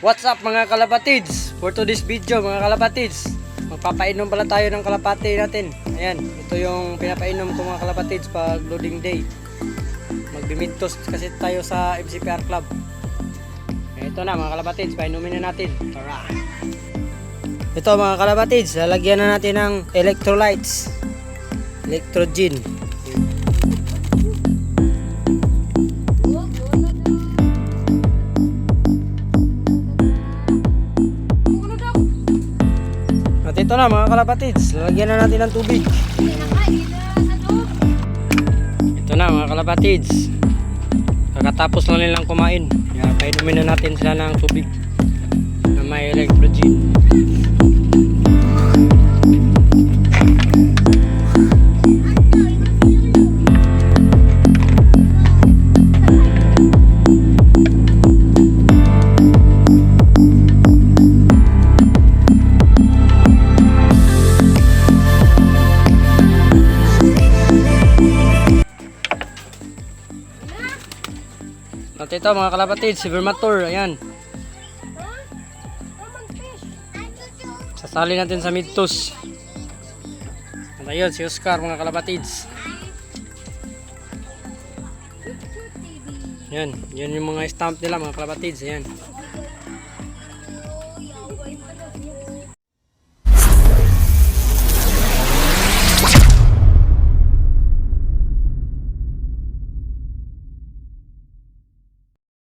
What's up mga kalapatids? For today's video mga kalapatids, magpapainom pala tayo ng kalapati natin. Ayan, ito yung pinapainom ko mga kalapatids pag loading day. Magbimintos kasi tayo sa MCPR Club. Ito na mga kalapatids, painumin na natin. Tara! Ito mga kalapatids, lalagyan na natin ng electrolytes, electrogen. At ito na mga kalapatids, lalagyan na natin ng tubig. Ito na mga kalapatids, kakatapos lang nilang kumain. Kaya painumin na natin sila ng tubig na may electrogen. At ito mga kalapatids, si Vermator, ayan. Sasali natin sa Midtos. At ayun, si Oscar mga kalapatids. Yan, yan yung mga stamp nila mga kalapatids, ayan.